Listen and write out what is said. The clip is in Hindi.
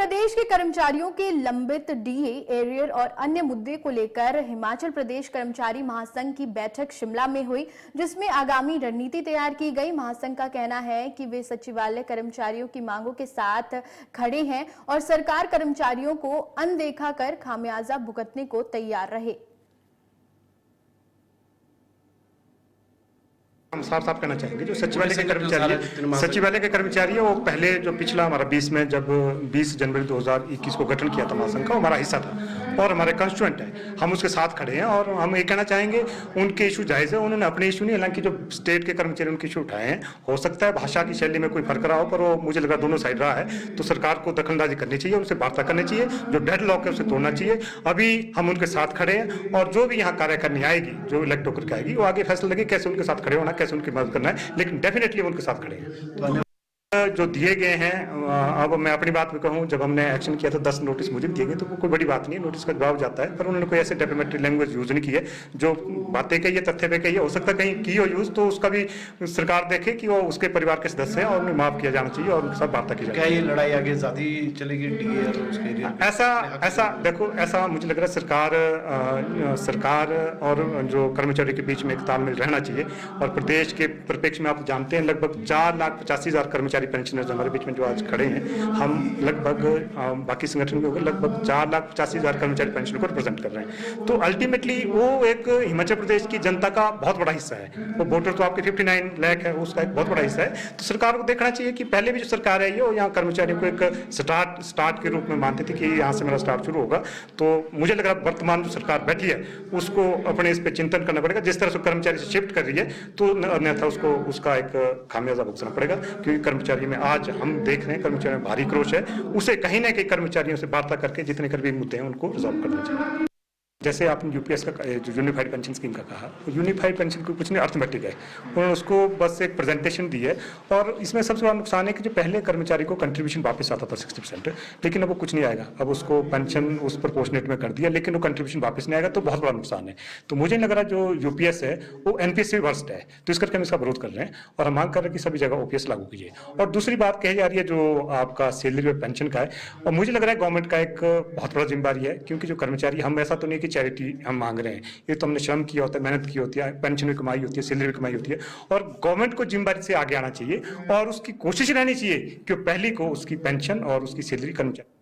प्रदेश के कर्मचारियों के लंबित डीए, एरियर और अन्य मुद्दे को लेकर हिमाचल प्रदेश कर्मचारी महासंघ की बैठक शिमला में हुई, जिसमें आगामी रणनीति तैयार की गई। महासंघ का कहना है कि वे सचिवालय कर्मचारियों की मांगों के साथ खड़े हैं और सरकार कर्मचारियों को अनदेखा कर खामियाजा भुगतने को तैयार रहे। हम साफ कहना चाहेंगे, जो सचिवालय के कर्मचारी है वो पहले जो पिछला हमारा 20 में जब 20 जनवरी 2021 को गठन किया था महासंघ का, हमारा हिस्सा था और हमारे कंस्टिट्यूएंट है, हम उसके साथ खड़े हैं। और हम ये कहना चाहेंगे उनके इशू जायज़ है, उन्होंने अपने इशू नहीं, हालांकि जो स्टेट के कर्मचारी उनके इशू उठाए हैं, हो सकता है भाषा की शैली में कोई फर्क रहा हो, पर वो मुझे लगा दोनों साइड रहा है, तो सरकार को दखलंदाजी करनी चाहिए, उनसे वार्ता करनी चाहिए, जो डेडलॉक है उसे तोड़ना चाहिए। अभी हम उनके साथ खड़े हैं और जो भी यहाँ कार्य करनी आएगी, जो इलेक्ट होकर के आएगी, वो आगे फैसला लगे कैसे उनके साथ खड़े होना, कैसे उनकी मदद करना है, लेकिन डेफिनेटली उनके साथ खड़े हैं। जो दिए गए हैं, अब मैं अपनी बात में कहूँ, जब हमने एक्शन किया था 10 नोटिस मुझे दिए गए, तो वो कोई बड़ी बात नहीं है, नोटिस का जवाब जाता है, पर उन्होंने कोई ऐसे डेफिनेटरी लैंग्वेज यूज नहीं की है। जो बातें कही है, तथ्य पे कही है, हो सकता है कहीं की हो यूज, तो उसका भी सरकार देखे कि वो उसके परिवार के सदस्य हैं और उन्हें माफ किया जाना चाहिए और उनके साथ वार्ता की जाए। क्या ये लड़ाई आगे ज्यादा चलेगी डीए और उसके ऐसा देखो, ऐसा मुझे लग रहा है सरकार और जो कर्मचारी के बीच में एक तालमेल रहना चाहिए। और प्रदेश के परिप्रेक्ष्य में आप जानते हैं, लगभग 4,85,000 कर्मचारी पेंशनर्स हमारे बीच में जो आज खड़े हैं, हम लगभग बाकी संगठन के होकर लगभग 4,85,000 कर्मचारी पेंशन को रिप्रेजेंट कर रहे हैं। तो अल्टीमेटली वो एक हिमाचल प्रदेश की जनता का बहुत बड़ा हिस्सा है। वो वोटर तो आपके 59 लाख है, उसका एक बहुत बड़ा हिस्सा है। तो सरकार को देखना चाहिए कि पहले भी जो सरकार है, ये यहाँ कर्मचारियों को एक स्टार्ट के रूप में मानती थी कि यहाँ से मेरा स्टार्ट शुरू होगा। तो मुझे लग रहा है वर्तमान जो सरकार बैठी है, उसको अपने इस पर चिंतन करना पड़ेगा। जिस तरह से कर्मचारी से शिफ्ट कर रही है, तो अन्यथा उसको उसका एक खामियाजा भुगतना पड़ेगा, क्योंकि कर्मचारी में आज हम देख रहे हैं कर्मचारियों में भारी क्रोश है। उसे कहीं ना कहीं कर्मचारियों से वार्ता करके जितने कर भी मुद्दे हैं उनको रिजॉल्व करना चाहिए। जैसे आपने यूपीएस का जो यूनिफाइड पेंशन स्कीम का कहा, यूनिफाइड पेंशन को कुछ नहीं, अर्थमेटिक है, उन्होंने उसको बस एक प्रेजेंटेशन दी है। और इसमें सबसे बड़ा नुकसान है कि जो पहले कर्मचारी को कंट्रीब्यूशन वापस आता था 60%, लेकिन अब वो कुछ नहीं आएगा। अब उसको पेंशन उस प्रोपोर्शनेट में कर दिया, लेकिन वो कंट्रीब्यूशन वापस नहीं आएगा, तो बहुत बड़ा नुकसान है। तो मुझे लग रहा है जो यूपीएस है वो एनपीएस से वर्स्ट है, तो इस करके हम इसका विरोध कर रहे हैं और हम मांग कर रहे हैं कि सभी जगह ओपीएस लागू कीजिए। और दूसरी बात कही जा रही है जो आपका सैलरी और पेंशन का है, और मुझे लग रहा है गवर्नमेंट का एक बहुत बड़ा जिम्मेदारी है, क्योंकि जो कर्मचारी, हम ऐसा तो नहीं कि चैरिटी हम मांग रहे हैं, ये तो हमने श्रम किया होता है, मेहनत की होती है, पेंशन भी कमाई होती है, सैलरी भी कमाई होती है। और गवर्नमेंट को जिम्मेदारी से आगे आना चाहिए और उसकी कोशिश रहनी चाहिए कि पहली को उसकी पेंशन और उसकी सैलरी कर्मचारी